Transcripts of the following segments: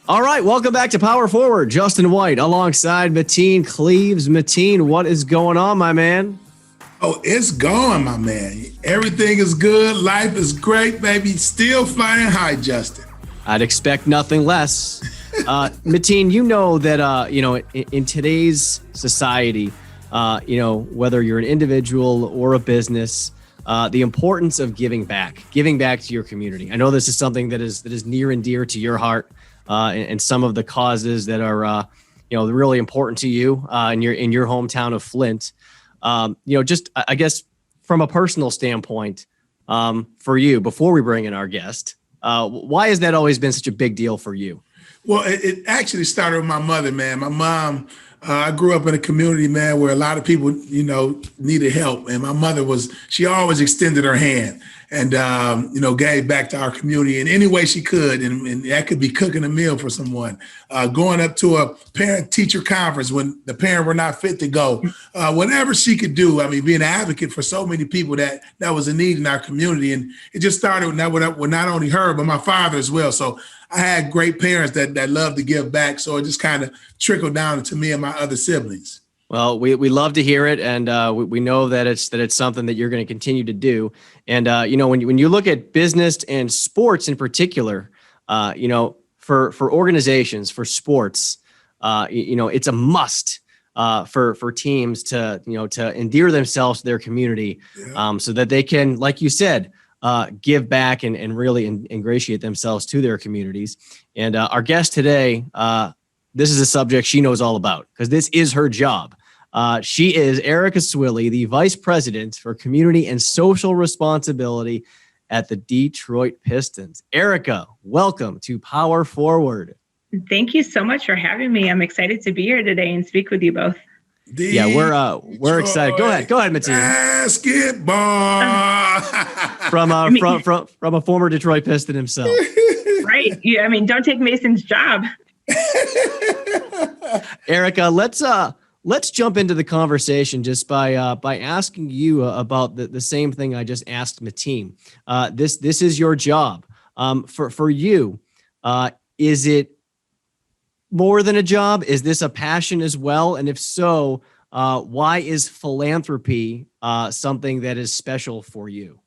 All right, welcome back to Power Forward. Justin White alongside Mateen Cleaves. Mateen, what is going on, my man? Oh, it's going, my man. Everything is good. Life is great, baby. Still flying high, Justin. I'd expect nothing less. Mateen, you know that, in today's society, whether you're an individual or a business, the importance of giving back to your community. I know this is something that is near and dear to your heart. And some of the causes that are, really important to you in your hometown of Flint. Just I guess from a personal standpoint, for you, before we bring in our guest, why has that always been such a big deal for you? Well, it actually started with my mother, man. My mom, I grew up in a community, man, where a lot of people, needed help. And my mother she always extended her hand and, gave back to our community in any way she could. And that could be cooking a meal for someone, going up to a parent-teacher conference when the parent were not fit to go, whatever she could do. I mean, being an advocate for so many people that was a need in our community. And it just started with not only her, but my father as well. So I had great parents that loved to give back. So it just kind of trickled down to me and my other siblings. Well, we love to hear it, and we know that it's something that you're going to continue to do. And when you look at business and sports in particular, for organizations, for sports, it's a must for teams to endear themselves to their community, so that they can, like you said, give back and really ingratiate themselves to their communities. And our guest today, this is a subject she knows all about because this is her job. She is Erika Swilley, the Vice President for Community and Social Responsibility at the Detroit Pistons. Erika, welcome to Power Forward. Thank you so much for having me. I'm excited to be here today and speak with you both. We're excited. Go ahead, Mateen. Basketball. from a former Detroit Piston himself. Right. Yeah, don't take Mason's job. Erika, let's jump into the conversation just by asking you about the same thing I just asked Mateen. This is your job. For you, is it more than a job? Is this a passion as well? And if so, why is philanthropy something that is special for you?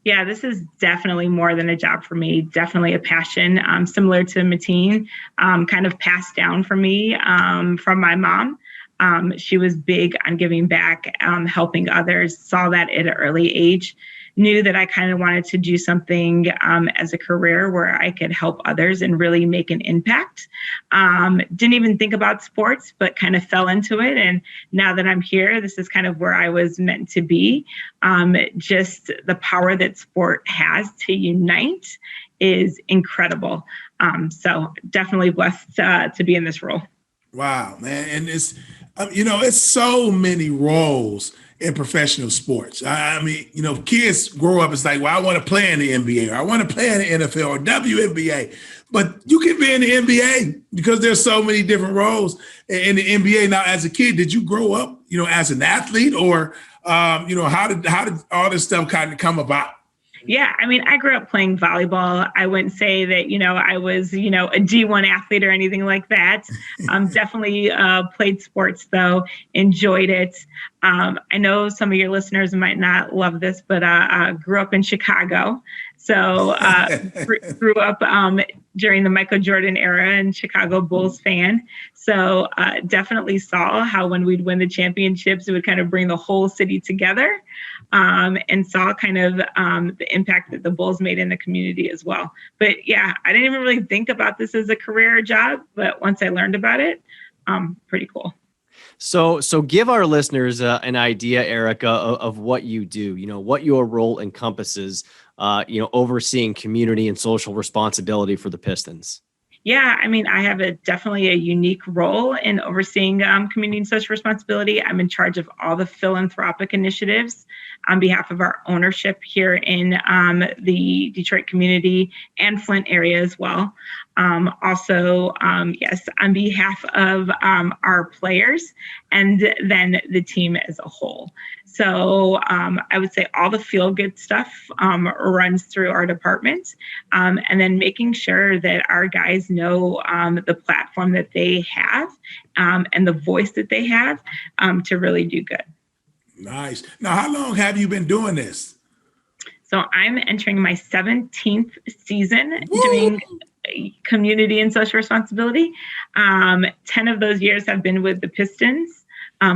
Yeah, this is definitely more than a job for me. Definitely a passion, similar to Mateen, kind of passed down for me from my mom. She was big on giving back, helping others, saw that at an early age, knew that I kind of wanted to do something as a career where I could help others and really make an impact. Didn't even think about sports, but kind of fell into it. And now that I'm here, this is kind of where I was meant to be. Just the power that sport has to unite is incredible. So definitely blessed to be in this role. Wow, man. And it's, it's so many roles in professional sports. Kids grow up, it's like, well, I want to play in the NBA, or I want to play in the NFL or WNBA. But you can be in the NBA because there's so many different roles in the NBA. Now, as a kid, did you grow up, as an athlete, or, how did all this stuff kind of come about? Yeah, I grew up playing volleyball. I wouldn't say that, I was, a D1 athlete or anything like that. Definitely played sports, though, enjoyed it. I know some of your listeners might not love this, but I grew up in Chicago. So grew up during the Michael Jordan era and Chicago Bulls fan. So definitely saw how when we'd win the championships, it would kind of bring the whole city together, and saw kind of the impact that the Bulls made in the community as well. But yeah, I didn't even really think about this as a career or job, but once I learned about it, pretty cool. So give our listeners an idea, Erika, of what you do, what your role encompasses, overseeing community and social responsibility for the Pistons. Yeah, I have definitely a unique role in overseeing community and social responsibility. I'm in charge of all the philanthropic initiatives on behalf of our ownership here in the Detroit community and Flint area as well. Also, yes, on behalf of our players and then the team as a whole. So I would say all the feel-good stuff runs through our department, and then making sure that our guys know the platform that they have and the voice that they have to really do good. Nice. Now, how long have you been doing this? So I'm entering my 17th season doing community and social responsibility. 10 of those years have been with the Pistons.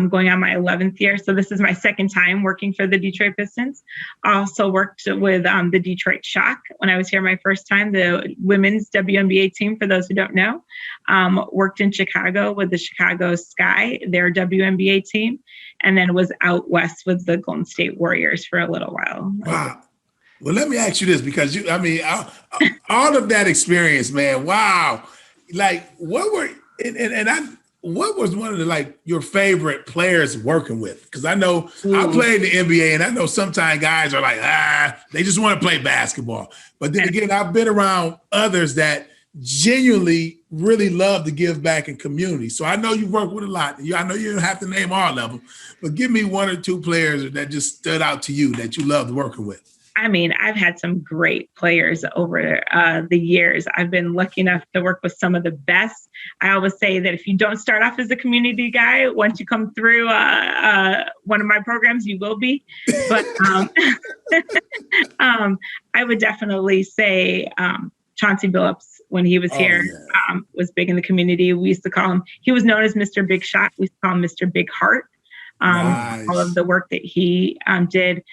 Going on my 11th year. So this is my second time working for the Detroit Pistons. I also worked with the Detroit Shock when I was here my first time, the women's WNBA team, for those who don't know. Worked in Chicago with the Chicago Sky, their WNBA team, and then was out west with the Golden State Warriors for a little while. Wow. Well, let me ask you this, because all of that experience, man, wow. Like, what was one of the, your favorite players working with? Because I know I played in the NBA, and I know sometimes guys are like, they just want to play basketball. But then again, I've been around others that genuinely really love to give back in community. So I know you work with a lot. I know you don't have to name all of them, but give me one or two players that just stood out to you that you loved working with. I mean, I've had some great players over the years. I've been lucky enough to work with some of the best. I always say that if you don't start off as a community guy, once you come through one of my programs, you will be. But I would definitely say Chauncey Billups, when he was here, was big in the community. We used to call him, he was known as Mr. Big Shot. We used to call him Mr. Big Heart. Nice. All of the work that he did.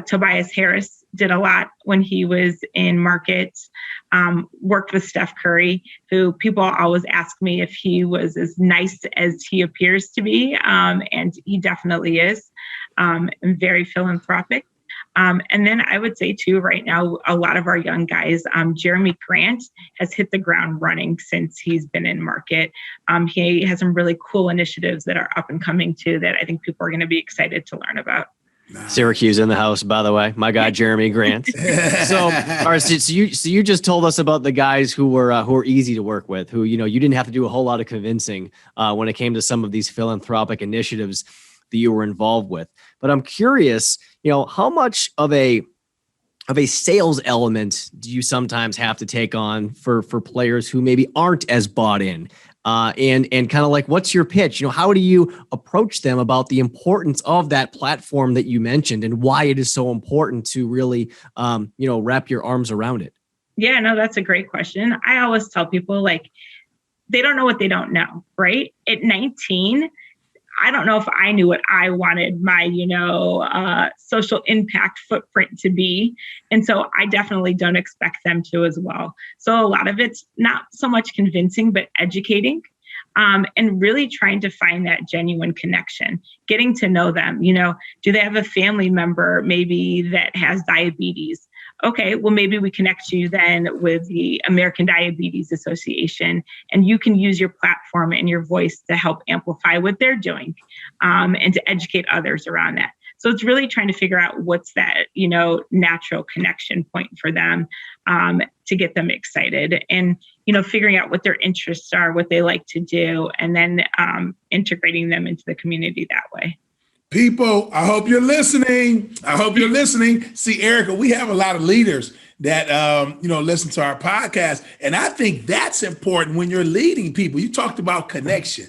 Tobias Harris did a lot when he was in market, worked with Steph Curry, who people always ask me if he was as nice as he appears to be. And he definitely is, and very philanthropic. And then I would say too, right now, a lot of our young guys, Jeremy Grant has hit the ground running since he's been in market. He has some really cool initiatives that are up and coming too, that I think people are going to be excited to learn about. Syracuse in the house, by the way, my guy, Jeremy Grant. So, all right, so you just told us about the guys who were easy to work with, who, you didn't have to do a whole lot of convincing when it came to some of these philanthropic initiatives that you were involved with. But I'm curious, how much of a sales element do you sometimes have to take on for players who maybe aren't as bought in? And kind of like, what's your pitch? How do you approach them about the importance of that platform that you mentioned and why it is so important to really, wrap your arms around it? Yeah, no, that's a great question. I always tell people, they don't know what they don't know, right? At 19, I don't know if I knew what I wanted my, social impact footprint to be. And so I definitely don't expect them to as well. So a lot of it's not so much convincing, but educating, and really trying to find that genuine connection, getting to know them. Do they have a family member maybe that has diabetes? Okay, well, maybe we connect you then with the American Diabetes Association, and you can use your platform and your voice to help amplify what they're doing, and to educate others around that. So it's really trying to figure out what's that, natural connection point for them, to get them excited, and, figuring out what their interests are, what they like to do, and then integrating them into the community that way. People, I hope you're listening. See, Erika, we have a lot of leaders that, listen to our podcast. And I think that's important when you're leading people. You talked about connection.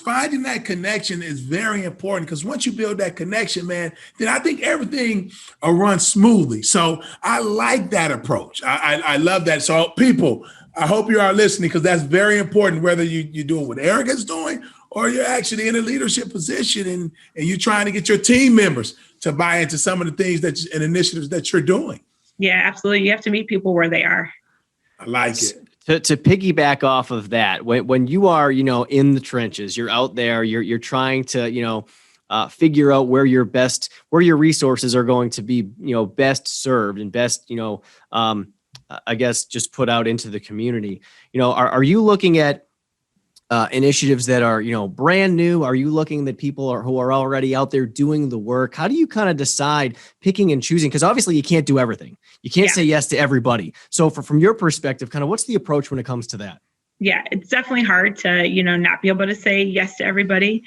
Finding that connection is very important, because once you build that connection, man, then I think everything will run smoothly. So I like that approach. I love that. So people, I hope you are listening, because that's very important, whether you're doing what Erika's doing or you're actually in a leadership position and you're trying to get your team members to buy into some of the things and initiatives that you're doing. Yeah, absolutely. You have to meet people where they are. I like it. To piggyback off of that, when you are, in the trenches, you're out there, you're trying to, figure out where your resources are going to be, best served and best, I guess, just put out into the community. Are you looking at initiatives that are, brand new? Are you looking at people who are already out there doing the work? How do you kind of decide picking and choosing? Because obviously you can't do everything. You can't say yes to everybody. So from your perspective, kind of what's the approach when it comes to that? Yeah, it's definitely hard to, not be able to say yes to everybody.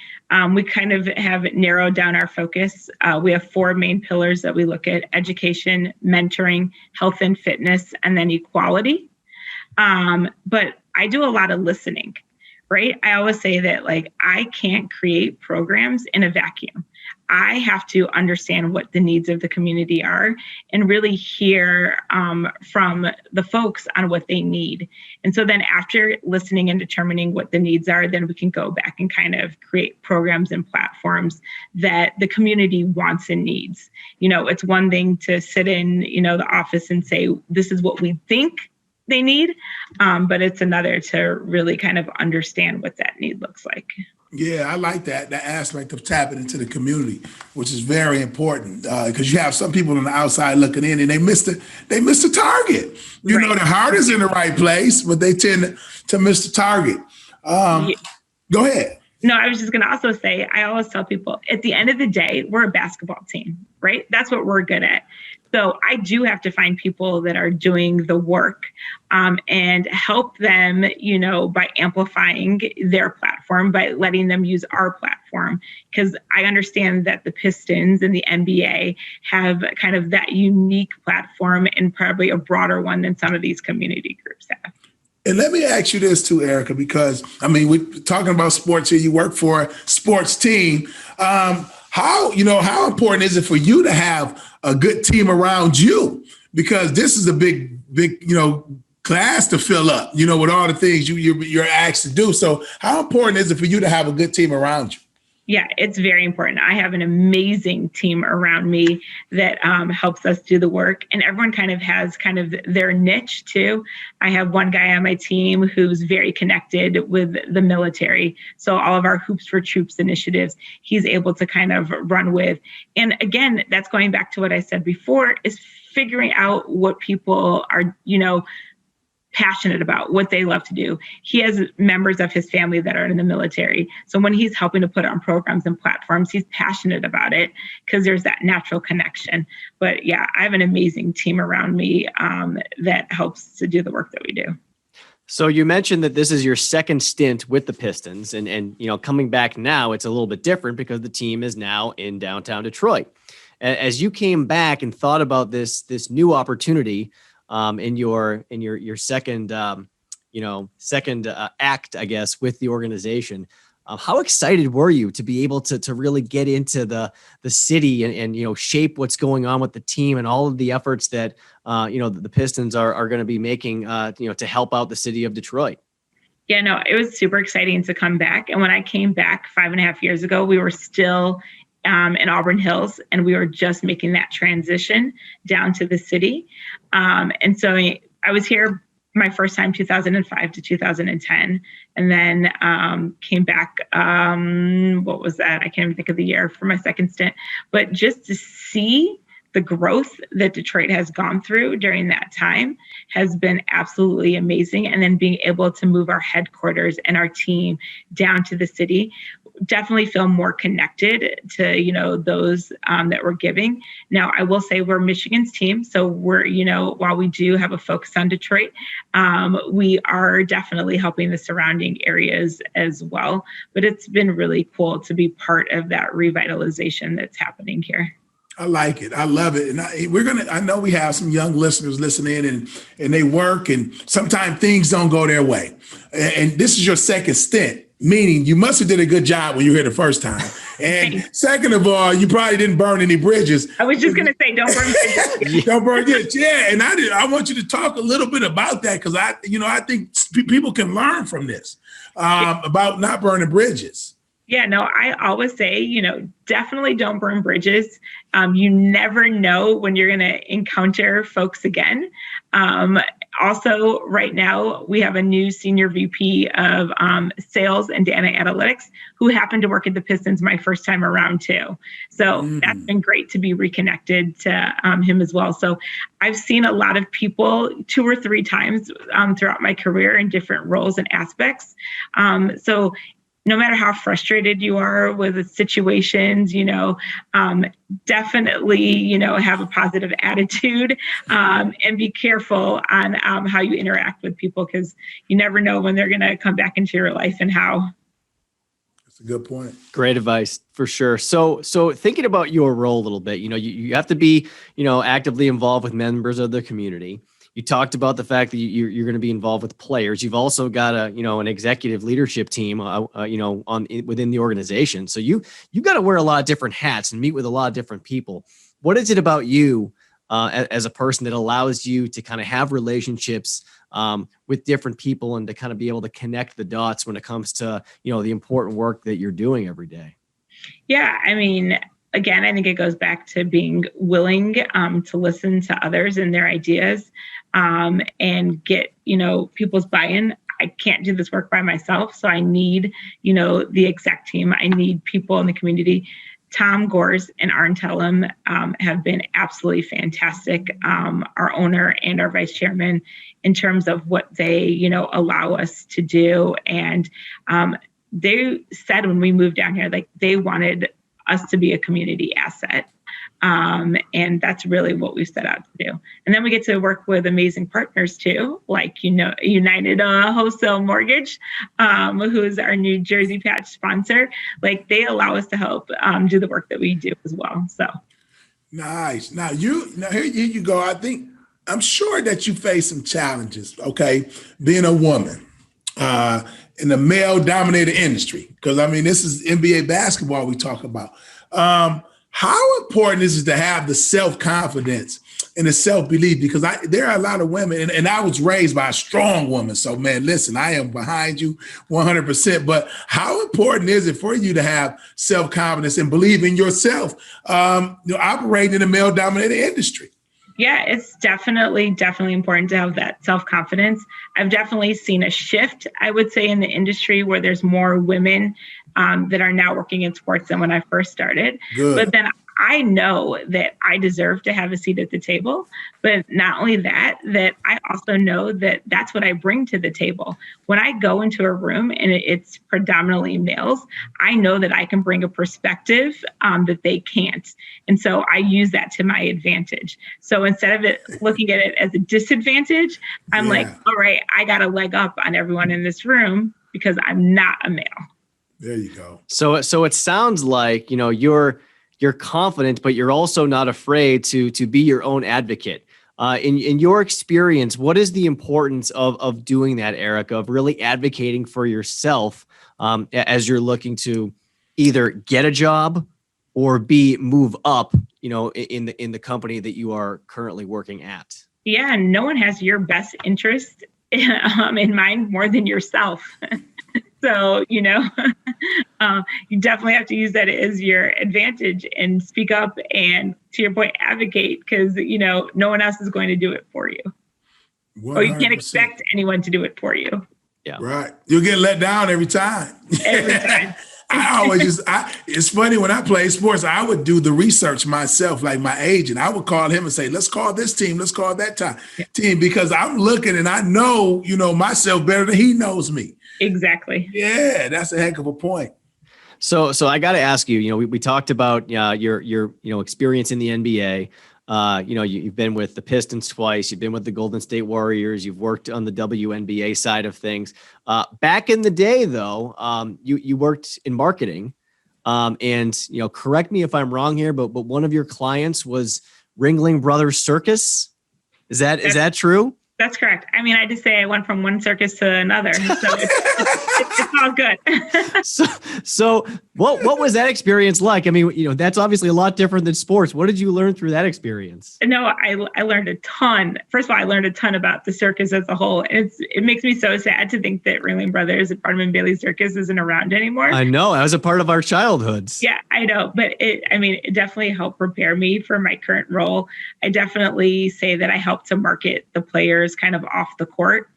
We kind of have narrowed down our focus. We have 4 main pillars that we look at: education, mentoring, health and fitness, and then equality. But I do a lot of listening, right? I always say that, like, I can't create programs in a vacuum. I have to understand what the needs of the community are and really hear from the folks on what they need. And so then after listening and determining what the needs are, then we can go back and kind of create programs and platforms that the community wants and needs. It's one thing to sit in, the office and say, this is what we think they need, but it's another to really kind of understand what that need looks like. Yeah, I like that aspect of tapping into the community, which is very important, because you have some people on the outside looking in and they miss the target. Right. The heart is in the right place, but they tend to miss the target. Go ahead. No, I was just going to also say, I always tell people, at the end of the day, we're a basketball team, right? That's what we're good at. So I do have to find people that are doing the work and help them, by amplifying their platform, by letting them use our platform. Because I understand that the Pistons and the NBA have kind of that unique platform and probably a broader one than some of these community groups have. And let me ask you this too, Erika, because we're talking about sports here. You work for a sports team. How important is it for you to have a good team around you? Because this is a big, class to fill up, with all the things you're asked to do. So how important is it for you to have a good team around you? Yeah, it's very important. I have an amazing team around me that helps us do the work. And everyone kind of has their niche too. I have one guy on my team who's very connected with the military. So all of our Hoops for Troops initiatives, he's able to kind of run with. And again, that's going back to what I said before, is figuring out what people are, passionate about, what they love to do. He has members of his family that are in the military. So when he's helping to put on programs and platforms, he's passionate about it because there's that natural connection. But yeah, I have an amazing team around me that helps to do the work that we do. So you mentioned that this is your second stint with the Pistons, and coming back now, it's a little bit different because the team is now in downtown Detroit. As you came back and thought about this new opportunity, in your second act, I guess, with the organization, how excited were you to be able to really get into the city and shape what's going on with the team and all of the efforts that the Pistons are going to be making to help out the city of Detroit? Yeah, no, it was super exciting to come back. And when I came back 5.5 years ago, we were still in Auburn Hills, and we were just making that transition down to the city. And so I was here my first time, 2005 to 2010, and then came back, what was that? I can't even think of the year for my second stint, but just to see the growth that Detroit has gone through during that time has been absolutely amazing. And then being able to move our headquarters and our team down to the city, definitely feel more connected to, those that we're giving. Now, I will say we're Michigan's team. So we're, while we do have a focus on Detroit, we are definitely helping the surrounding areas as well. But it's been really cool to be part of that revitalization that's happening here. I like it. I love it. And I know we have some young listeners listening and they work, and sometimes things don't go their way. And this is your second stint, meaning you must have did a good job when you were here the first time. And second of all, you probably didn't burn any bridges. I was just going to say, don't burn bridges. Don't burn bridges. Yeah. And I want you to talk a little bit about that, because I think people can learn from this about not burning bridges. Yeah, no, I always say, definitely don't burn bridges. You never know when you're going to encounter folks again. Also, right now, we have a new senior VP of sales and data analytics who happened to work at the Pistons my first time around too. So that's been great to be reconnected to him as well. So I've seen a lot of people 2 or 3 times throughout my career in different roles and aspects. So no matter how frustrated you are with situations, definitely, have a positive attitude, and be careful on how you interact with people, because you never know when they're going to come back into your life and how. That's a good point. Great advice for sure. So thinking about your role a little bit, you have to be, actively involved with members of the community. You talked about the fact that you're going to be involved with players. You've also got an executive leadership team, within the organization. So you got to wear a lot of different hats and meet with a lot of different people. What is it about you as a person that allows you to kind of have relationships with different people and to kind of be able to connect the dots when it comes to, the important work that you're doing every day? Yeah, I mean, again, I think it goes back to being willing to listen to others and their ideas, and get, people's buy-in. I can't do this work by myself, so I need, the exec team. I need people in the community. Tom Gores and Arn Tellem have been absolutely fantastic, our owner and our vice chairman, in terms of what they, allow us to do. And they said when we moved down here, like, they wanted us to be a community asset. And that's really what we set out to do. And then we get to work with amazing partners too, like, United Wholesale Mortgage, who is our New Jersey patch sponsor. Like, they allow us to help do the work that we do as well. So nice. Now here you go. I'm sure that you face some challenges, okay, being a woman in a male-dominated industry, because this is NBA basketball we talk about. How important is it to have the self-confidence and the self-belief? Because there are a lot of women, and I was raised by a strong woman. So, man, listen, I am behind you 100%. But how important is it for you to have self-confidence and believe in yourself, operating in a male-dominated industry? Yeah, it's definitely important to have that self-confidence. I've definitely seen a shift, I would say, in the industry where there's more women that are now working in sports than when I first started. Good. But then I know that I deserve to have a seat at the table. But not only that I also know that that's what I bring to the table. When I go into a room and it's predominantly males, I know that I can bring a perspective that they can't. And so I use that to my advantage. So instead of looking at it as a disadvantage, I'm like, all right, I got a leg up on everyone in this room because I'm not a male. There you go. So it sounds like, you're confident, but you're also not afraid to be your own advocate. In your experience, what is the importance of doing that, Erika, of really advocating for yourself as you're looking to either get a job or move up, in the company that you are currently working at? Yeah, no one has your best interest in mind more than yourself. So, you definitely have to use that as your advantage and speak up and, to your point, advocate, because, no one else is going to do it for you. 100%. Or you can't expect anyone to do it for you. Yeah. Right. You'll get let down every time. Every time. It's funny, when I play sports, I would do the research myself, like my agent. I would call him and say, let's call this team, let's call that team, because I'm looking and I know, myself better than he knows me. Exactly. Yeah, that's a heck of a point. So I got to ask you, we talked about your experience in the NBA. You've been with the Pistons twice. You've been with the Golden State Warriors. You've worked on the WNBA side of things. Back in the day, though, you worked in marketing. And correct me if I'm wrong here, but one of your clients was Ringling Brothers Circus. Is that true? That's correct. I just say I went from one circus to another, so it's all good. So what was that experience like? That's obviously a lot different than sports. What did you learn through that experience? No, I learned a ton. First of all, I learned a ton about the circus as a whole. It makes me so sad to think that Ringling Brothers and Barnum and Bailey Circus isn't around anymore. I know. That was a part of our childhoods. Yeah, I know. But it definitely helped prepare me for my current role. I definitely say that I helped to market the players kind of off the court,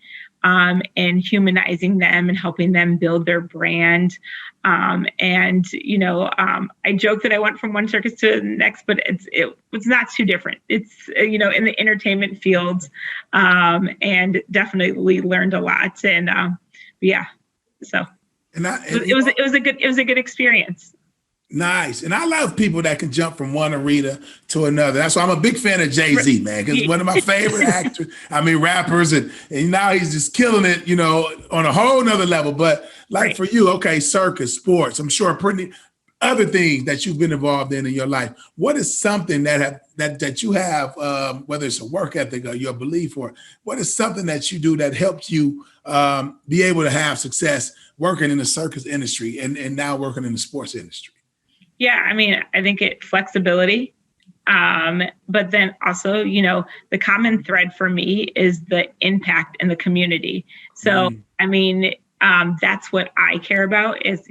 and humanizing them and helping them build their brand. I joke that I went from one circus to the next, but it's not too different. It's, in the entertainment field, and definitely learned a lot. And so. It was a good experience. Nice. And I love people that can jump from one arena to another. That's why I'm a big fan of Jay-Z, man, because one of my favorite rappers, and now he's just killing it, on a whole nother level. But for you, okay, circus, sports, I'm sure pretty other things that you've been involved in your life. What is something that you have, whether it's a work ethic or your belief, or what is something that you do that helps you be able to have success working in the circus industry and now working in the sports industry? Yeah, I mean, I think flexibility, but then also, the common thread for me is the impact in the community. So, I mean, that's what I care about is,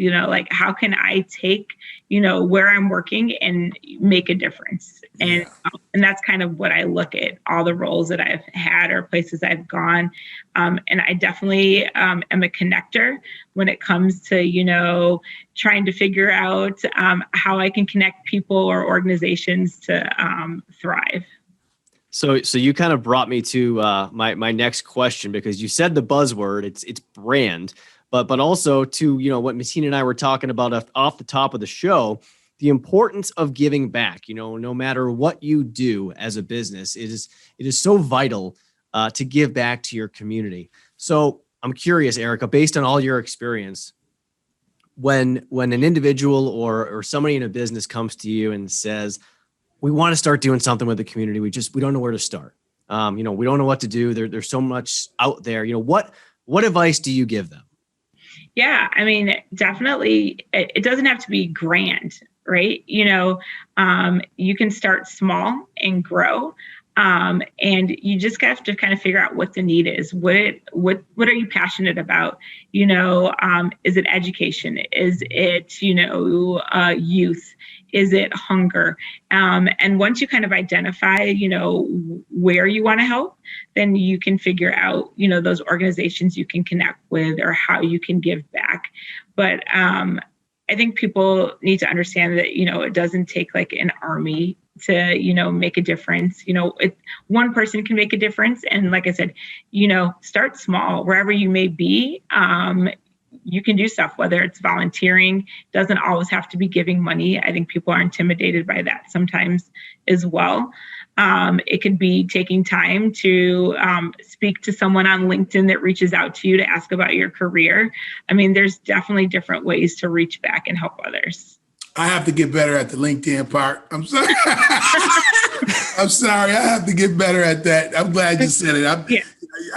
how can I take, where I'm working and make a difference? And that's kind of what I look at all the roles that I've had or places I've gone. And I definitely am a connector when it comes to, trying to figure out how I can connect people or organizations to thrive. So you kind of brought me to my next question, because you said the buzzword, it's brand, but also to, what Mateen and I were talking about off the top of the show, the importance of giving back. No matter what you do as a business, it is so vital to give back to your community. So I'm curious, Erika, based on all your experience, when an individual or somebody in a business comes to you and says, we want to start doing something with the community, we don't know where to start. We don't know what to do. There's so much out there. What advice do you give them? Yeah, I mean, definitely, it doesn't have to be grand, right? You can start small and grow. And you just have to kind of figure out what the need is. What are you passionate about? Is it education? Is it, youth? Is it hunger? And once you kind of identify, where you want to help, then you can figure out, those organizations you can connect with or how you can give back. But I think people need to understand that, it doesn't take like an army to, make a difference. One person can make a difference. And like I said, start small wherever you may be. You can do stuff, whether it's volunteering, doesn't always have to be giving money. I think people are intimidated by that sometimes as well. It could be taking time to speak to someone on LinkedIn that reaches out to you to ask about your career. I mean, there's definitely different ways to reach back and help others. I have to get better at the LinkedIn part. I'm sorry. I'm sorry. I have to get better at that. I'm glad you said it.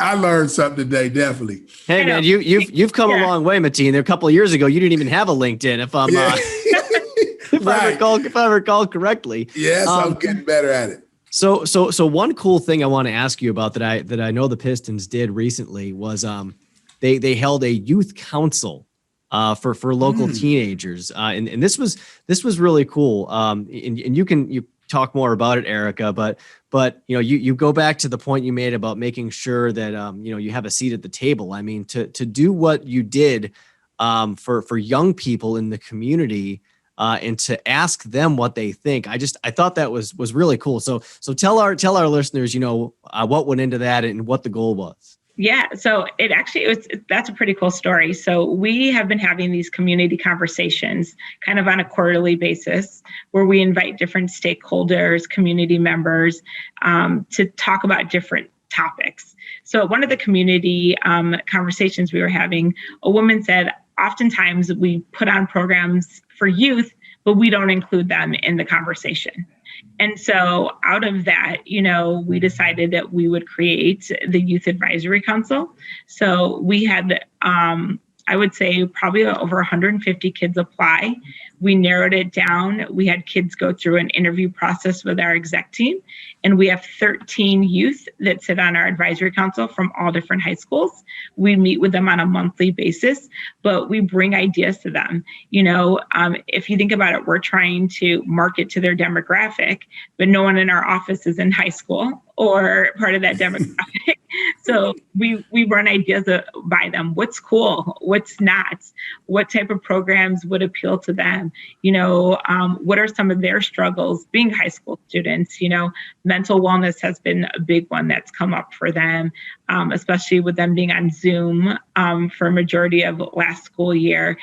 I learned something today, definitely. Hey man, you've come a long way, Mateen. A couple of years ago, you didn't even have a LinkedIn. If I recall correctly. Yes, I'm getting better at it. So one cool thing I want to ask you about that I know the Pistons did recently was they held a youth council for local teenagers, and this was really cool. And you talk more about it, Erika, but you go back to the point you made about making sure that you have a seat at the table. I mean, to do what you did for young people in the community, and to ask them what they think. I thought that was really cool. So tell our listeners, what went into that and what the goal was. Yeah, so that's a pretty cool story. So we have been having these community conversations kind of on a quarterly basis where we invite different stakeholders, community members to talk about different topics. So one of the community conversations we were having, a woman said, oftentimes we put on programs for youth, but we don't include them in the conversation. And so out of that, we decided that we would create the Youth Advisory Council. So we had, I would say, probably over 150 kids apply. We narrowed it down. We had kids go through an interview process with our exec team. And we have 13 youth that sit on our advisory council from all different high schools. We meet with them on a monthly basis, but we bring ideas to them. If you think about it, we're trying to market to their demographic, but no one in our office is in high school or part of that demographic. So we run ideas by them. What's cool? What's not? What type of programs would appeal to them? What are some of their struggles being high school students? Mental wellness has been a big one that's come up for them, especially with them being on Zoom for a majority of last school year.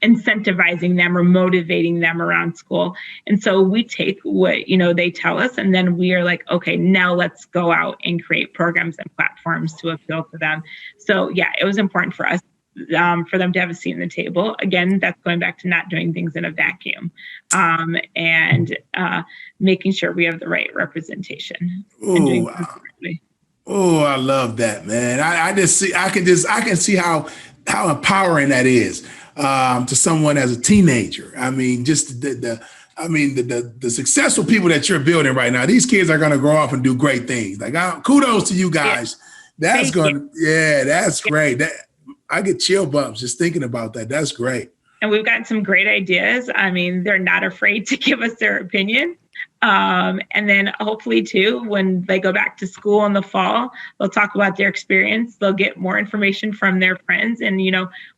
Incentivizing them or motivating them around school. And so we take what, they tell us, and then we are like, okay, now let's go out and create programs and platforms to appeal to them. So yeah, it was important for us, for them to have a seat in the table. Again, that's going back to not doing things in a vacuum, and making sure we have the right representation. Oh, I love that, man. I can see how empowering that is. To someone as a teenager. I mean, just the successful people that you're building right now, these kids are going to grow up and do great things. Like, kudos to you guys. Yeah. That's great. I get chill bumps just thinking about that. That's great. And we've got some great ideas. I mean, they're not afraid to give us their opinion. And then hopefully too, when they go back to school in the fall, they'll talk about their experience. They'll get more information from their friends. And,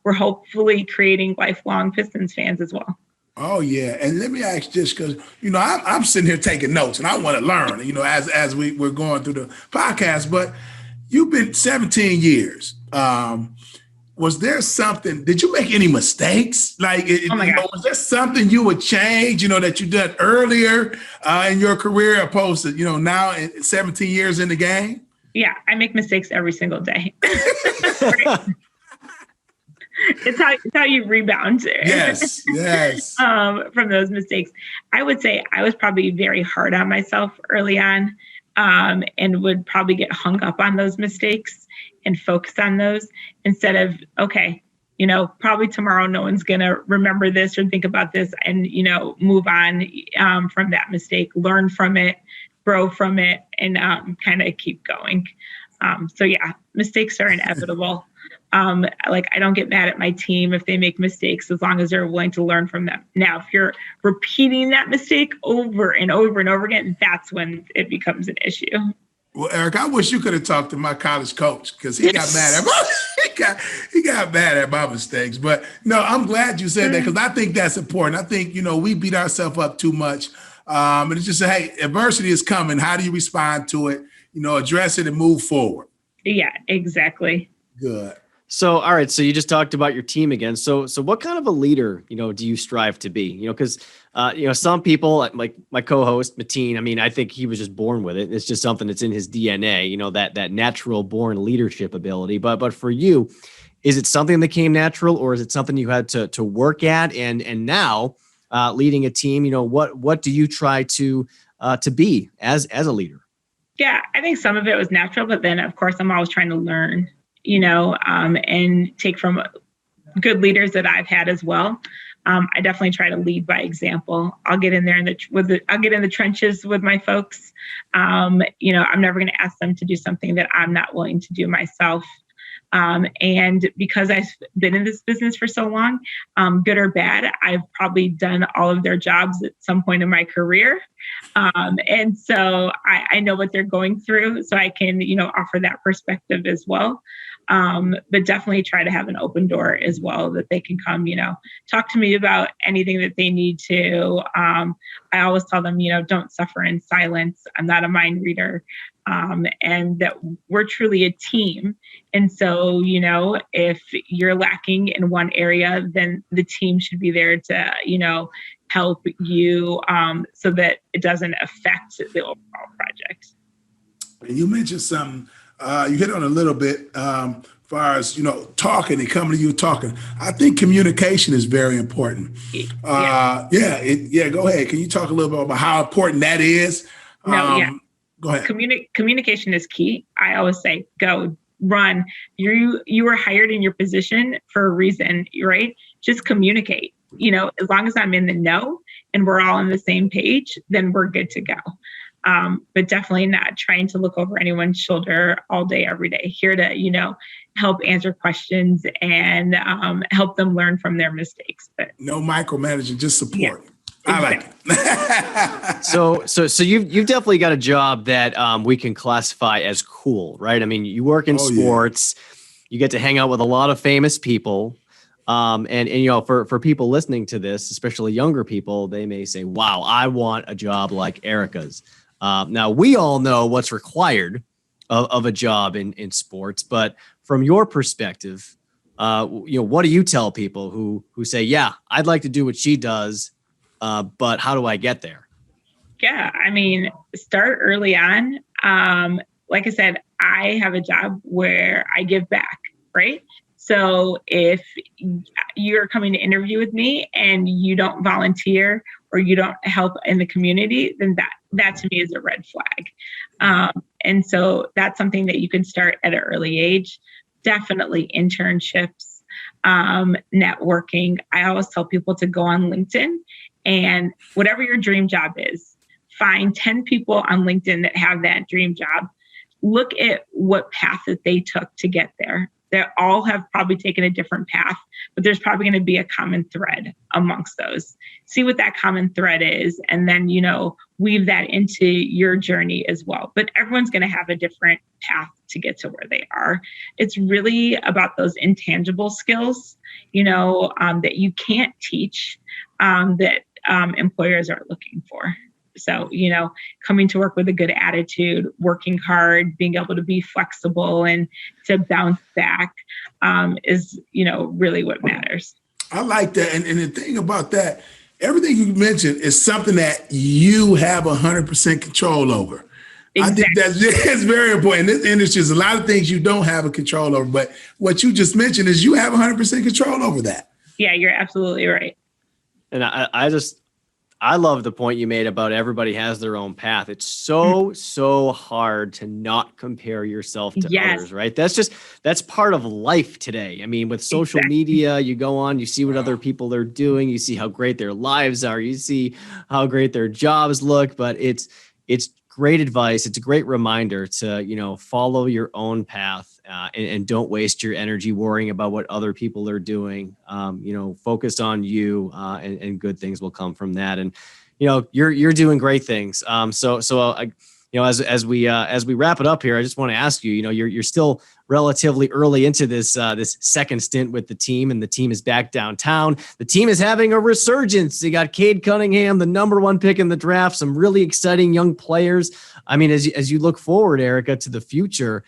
we're hopefully creating lifelong Pistons fans as well. Oh, yeah. And let me ask this, because, I'm sitting here taking notes and I want to learn, as we're going through the podcast. But you've been 17 years. Was there something, did you make any mistakes? Like, was there something you would change, that you did earlier in your career opposed to, now 17 years in the game? Yeah, I make mistakes every single day. It's how you rebound. Yes. From those mistakes. I would say I was probably very hard on myself early on, and would probably get hung up on those mistakes and focus on those instead of, okay, probably tomorrow no one's going to remember this or think about this, and, move on from that mistake, learn from it, grow from it, and kind of keep going. So yeah, mistakes are inevitable. I don't get mad at my team if they make mistakes, as long as they're willing to learn from them. Now, if you're repeating that mistake over and over and over again, that's when it becomes an issue. Well, Eric, I wish you could have talked to my college coach, because he got mad at he got mad at my mistakes. But no, I'm glad you said that, because I think that's important. I think, we beat ourselves up too much. And it's just, hey, adversity is coming. How do you respond to it? Address it and move forward. Yeah, exactly. Good. So, all right. So you just talked about your team again. So what kind of a leader, do you strive to be? Because, some people, like my co-host Mateen, I mean, I think he was just born with it. It's just something that's in his DNA, that natural born leadership ability. But for you, is it something that came natural, or is it something you had to work at? And now leading a team, what do you try to be as a leader? Yeah, I think some of it was natural, but then of course I'm always trying to learn, and take from good leaders that I've had as well. I definitely try to lead by example. I'll get in there I'll get in the trenches with my folks. I'm never going to ask them to do something that I'm not willing to do myself. And because I've been in this business for so long, good or bad, I've probably done all of their jobs at some point in my career. And so I know what they're going through, so I can, offer that perspective as well. But definitely try to have an open door as well, that they can come, talk to me about anything that they need to. I always tell them, don't suffer in silence. I'm not a mind reader. And that we're truly a team. And so, if you're lacking in one area, then the team should be there to, help you so that it doesn't affect the overall project. And you mentioned something, you hit on a little bit, as far as, talking and coming to you talking. I think communication is very important. Go ahead. Can you talk a little bit about how important that is? Go ahead. Communication is key. I always say, go, run. You were hired in your position for a reason, right? Just communicate. As long as I'm in the know and we're all on the same page, then we're good to go. But definitely not trying to look over anyone's shoulder all day, every day. Here to, help answer questions and help them learn from their mistakes. But no micromanaging, just support. I like it. So you've definitely got a job that we can classify as cool, right? I mean, you work in sports, you get to hang out with a lot of famous people. And you know, for people listening to this, especially younger people, they may say, wow, I want a job like Erika's. Now we all know what's required of a job in sports, but from your perspective, you know, what do you tell people who say, yeah, I'd like to do what she does, but how do I get there? Yeah, I mean, start early on. Like I said, I have a job where I give back, right? So if you're coming to interview with me and you don't volunteer or you don't help in the community, then that to me is a red flag. And so that's something that you can start at an early age. Definitely internships, networking. I always tell people to go on LinkedIn and whatever your dream job is, find 10 people on LinkedIn that have that dream job. Look at what path that they took to get there. They all have probably taken a different path, but there's probably going to be a common thread amongst those. See what that common thread is, and then, you know, weave that into your journey as well. But everyone's going to have a different path to get to where they are. It's really about those intangible skills, you know, that you can't teach, that employers are looking for. So, you know, coming to work with a good attitude, working hard, being able to be flexible and to bounce back is, you know, really what matters. I like that. And the thing about that, everything you mentioned is something that you have 100% control over. Exactly. I think that's very important. In this industry, there's a lot of things you don't have a control over, but what you just mentioned is you have 100% control over that. Yeah, you're absolutely right. And I love the point you made about everybody has their own path. It's so hard to not compare yourself to others, right? That's part of life today. I mean, with social media, you go on, you see what other people are doing, you see how great their lives are, you see how great their jobs look, but it's great advice. It's a great reminder to, you know, follow your own path. And don't waste your energy worrying about what other people are doing. You know, focus on you, and good things will come from that. And you know, you're doing great things. So you know, as we wrap it up here, I just want to ask you. You know, you're still relatively early into this second stint with the team, and the team is back downtown. The team is having a resurgence. You got Cade Cunningham, the #1 pick in the draft. Some really exciting young players. I mean, as you look forward, Erika, to the future.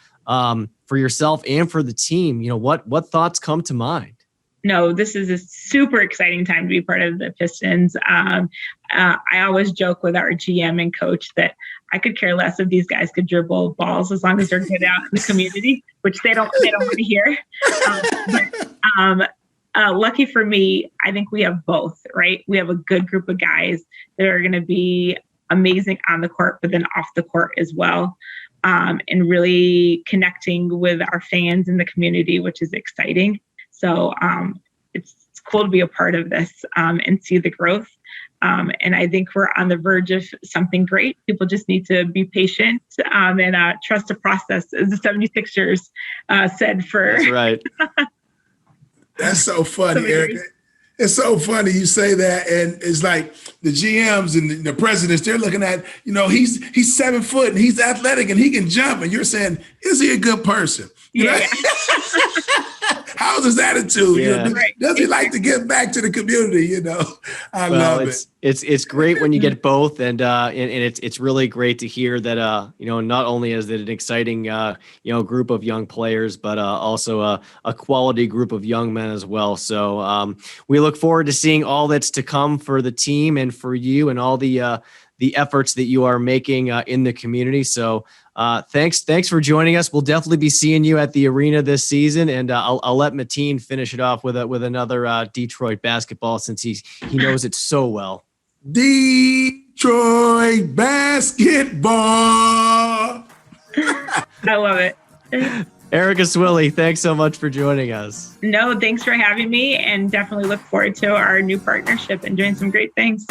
For yourself and for the team, you know, what thoughts come to mind? No, this is a super exciting time to be part of the Pistons. I always joke with our GM and coach that I could care less if these guys could dribble balls as long as they're good out in the community, which they don't want to hear. Lucky for me, I think we have both, right? We have a good group of guys that are going to be amazing on the court, but then off the court as well. And really connecting with our fans in the community, which is exciting. So it's cool to be a part of this and see the growth. And I think we're on the verge of something great. People just need to be patient and trust the process, as the 76ers said. That's right. That's so funny, Erika. It's so funny you say that, and it's like the GMs and the presidents, they're looking at, you know, he's 7 foot and he's athletic and he can jump, and you're saying, is he a good person? You know? How's his attitude? Yeah. You know, does he like to give back to the community? You know, I love it. It's great when you get both, and it's really great to hear that you know, not only is it an exciting you know, group of young players, but also a quality group of young men as well. So we look forward to seeing all that's to come for the team and for you and all the efforts that you are making in the community. So thanks for joining us. We'll definitely be seeing you at the arena this season, and I'll let Mateen finish it off with another Detroit basketball, since he knows it so well. Detroit basketball. I love it. Erika Swilley, thanks so much for joining us. No, thanks for having me, and definitely look forward to our new partnership and doing some great things.